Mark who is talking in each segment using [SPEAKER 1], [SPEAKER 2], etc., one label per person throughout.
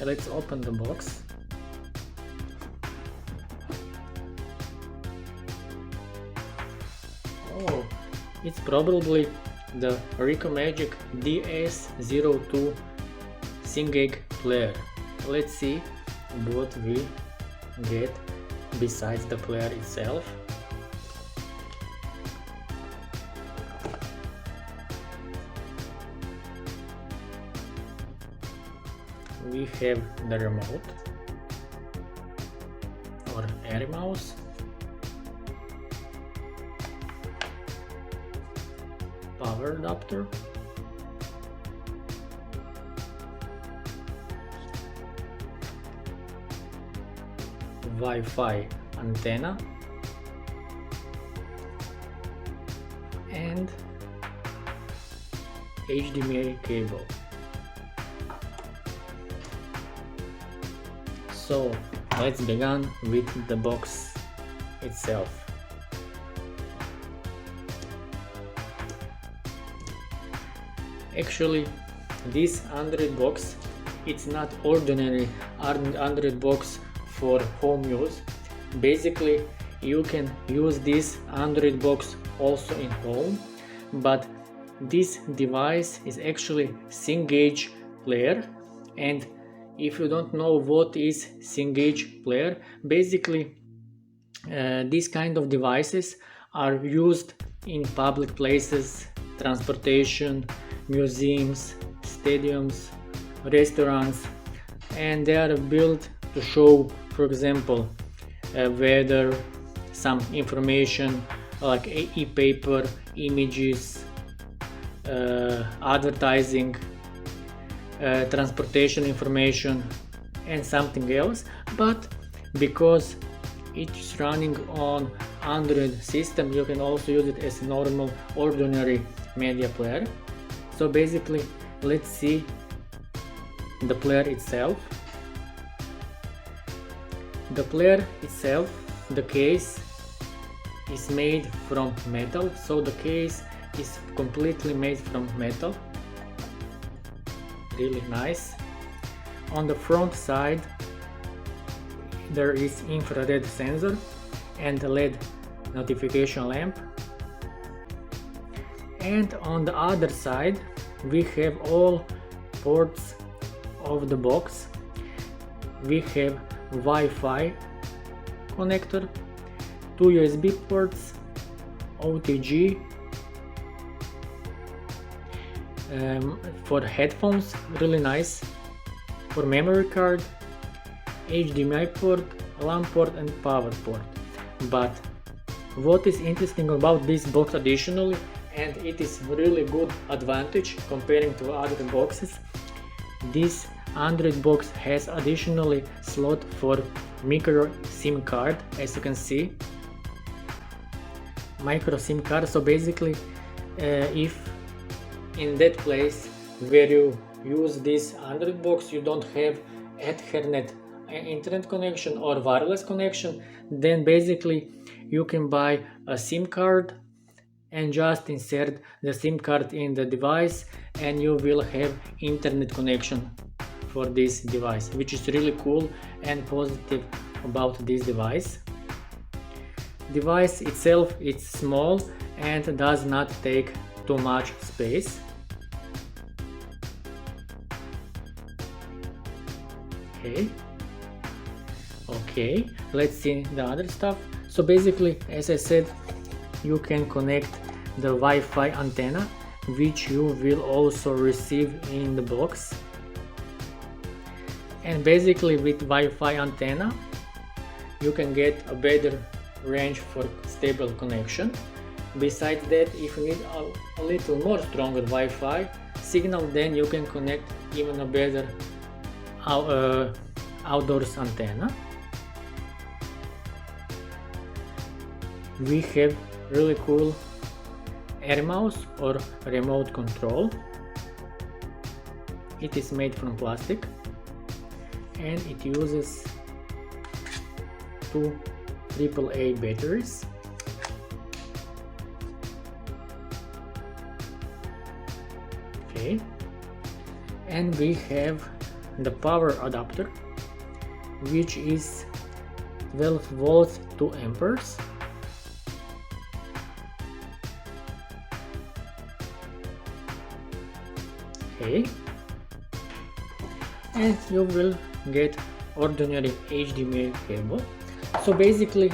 [SPEAKER 1] Let's open the box. Oh, it's probably the Rikomagic DS02 Signage player. Let's see what we get besides the player itself. We have the remote or air mouse, power adapter, Wi-Fi antenna, and HDMI cable. So let's begin with the box itself. Actually, this Android box, it's not ordinary Android box for home use. Basically, you can use this Android box also in home, but this device is actually Signage player. And if you don't know what is Signage player, basically these kind of devices are used in public places, transportation, museums, stadiums, restaurants, and they are built to show, for example, weather, some information like e-paper, images, advertising, transportation information, and something else. But because it's running on Android system, you can also use it as a normal ordinary media player. So basically, let's see the player itself. The player itself, the case is made from metal, so the case is completely made from metal. Really nice. On the front side there is infrared sensor and a LED notification lamp, and on the other side we have all ports of the box. We have Wi-Fi connector, 2 USB ports, OTG, for headphones, really nice, for memory card, HDMI port, LAN port and power port. But what is interesting about this box additionally, and it is really good advantage comparing to other boxes, this Android box has additionally slot for micro SIM card, as you can see, micro SIM card. So basically, if in that place where you use this Android box you don't have Ethernet internet connection or wireless connection, then basically you can buy a SIM card and just insert the SIM card in the device and you will have internet connection for this device, which is really cool and positive about this device. Device itself is small and does not take too much space. Okay, let's see the other stuff. So basically, as I said, you can connect the Wi-Fi antenna, which you will also receive in the box. And basically with Wi-Fi antenna you can get a better range for stable connection. Besides that, if you need a little more stronger Wi-Fi signal, then you can connect even a better outdoors antenna. We have really cool air mouse or remote control. It is made from plastic and it uses 2 AAA batteries. Okay, and we have the power adapter, which is 12 volts 2 amperes. Okay, and you will get ordinary HDMI cable. So basically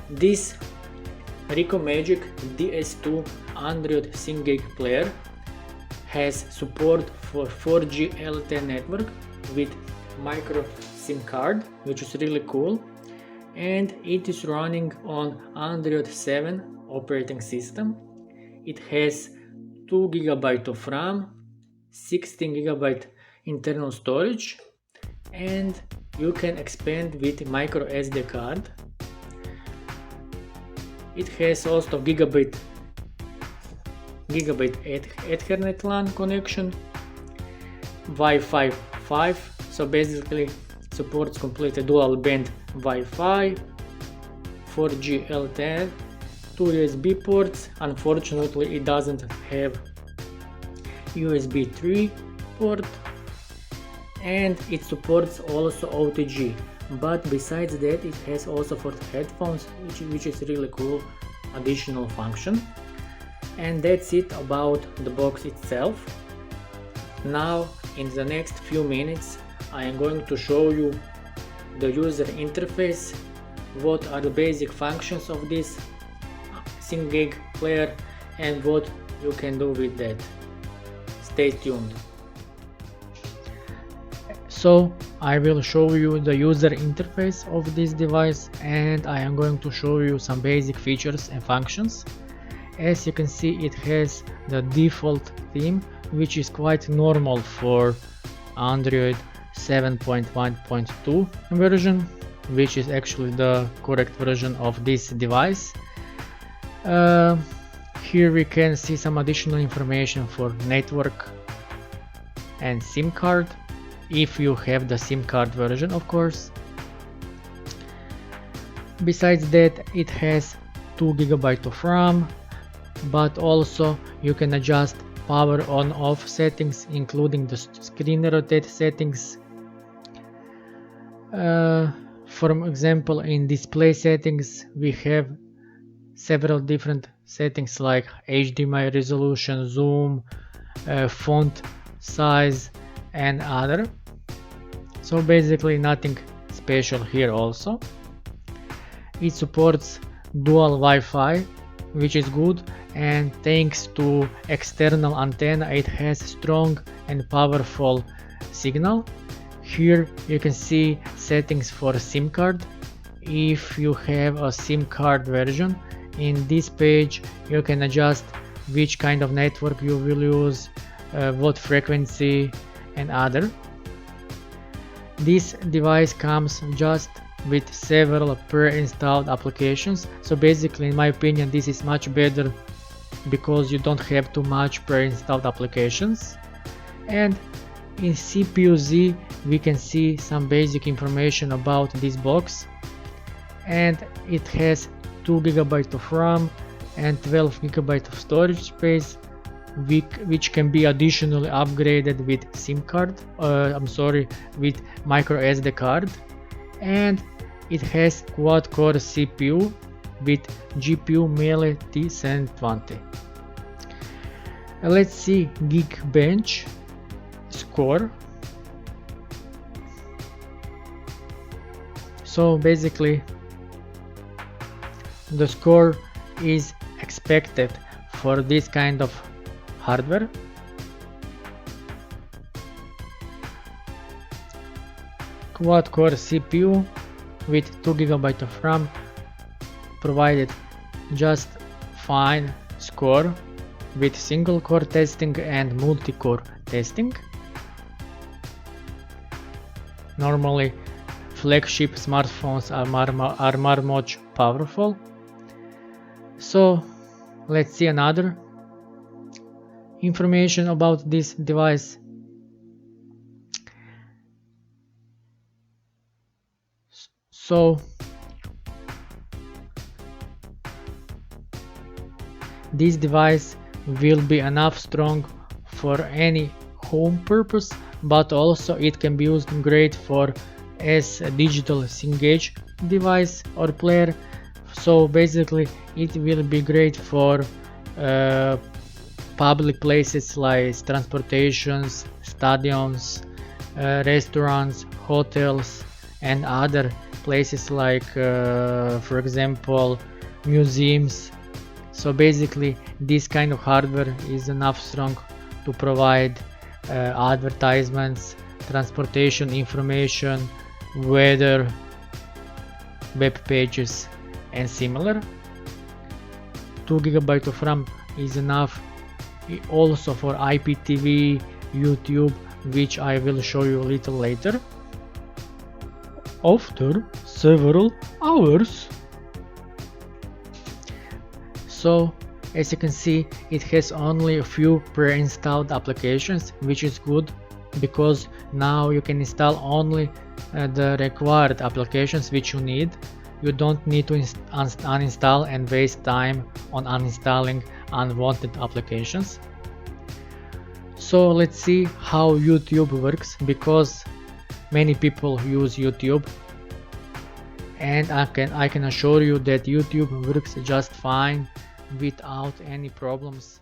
[SPEAKER 1] this Rikomagic DS02 Android Signage player has support for 4G LTE network with micro SIM card, which is really cool, and it is running on Android 7 operating system. It has 2 GB of RAM, 16 GB internal storage, and you can expand with micro SD card. It has also gigabit Ethernet LAN connection, Wi-Fi 5, so basically supports complete dual band Wi-Fi, 4G LTE, 2 USB ports. Unfortunately it doesn't have USB 3 port, and it supports also OTG, but besides that it has also for headphones, which is really cool additional function. And that's it about the box itself. Now in the next few minutes I am going to show you the user interface, what are the basic functions of this Signage player and what you can do with that. Stay tuned. So I will show you the user interface of this device, and I am going to show you some basic features and functions. As you can see, it has the default theme, which is quite normal for Android 7.1.2 version, which is actually the correct version of this device. Here we can see some additional information for network and SIM card, if you have the SIM card version, of course. Besides that, it has 2 GB of RAM, but also you can adjust power on off settings, including the screen rotate settings. For example, in display settings we have several different settings like HDMI resolution, zoom, font size and other. So basically nothing special here. Also it supports dual Wi-Fi, which is good, and thanks to external antenna it has strong and powerful signal. Here you can see settings for SIM card. If you have a SIM card version, in this page you can adjust which kind of network you will use, what frequency and other. This device comes just with several pre-installed applications, so basically in my opinion this is much better because you don't have too much pre-installed applications. And in CPU-Z we can see some basic information about this box, and it has 2 GB of RAM and 12 GB of storage space, which can be additionally upgraded with SIM card, with micro SD card. And it has quad-core CPU with GPU Melee T720. Let's see Geekbench score. So basically the score is expected for this kind of hardware. Quad-core CPU with 2 GB of RAM provided just fine score with single core testing and multi-core testing. Normally flagship smartphones are more much powerful. So let's see another information about this device. So this device will be enough strong for any home purpose, but also it can be used great for as a digital Signage device or player. So basically it will be great for public places like transportations, stadiums, restaurants, hotels, and other places like for example museums. So basically this kind of hardware is enough strong to provide advertisements, transportation information, weather, web pages and similar. 2 GB of RAM is enough also for IPTV, YouTube, which I will show you a little later. After several hours. So as you can see, it has only a few pre-installed applications, which is good because now you can install only the required applications which you need. You don't need to uninstall and waste time on uninstalling unwanted applications. So let's see how YouTube works, because many people use YouTube, and I can assure you that YouTube works just fine without any problems.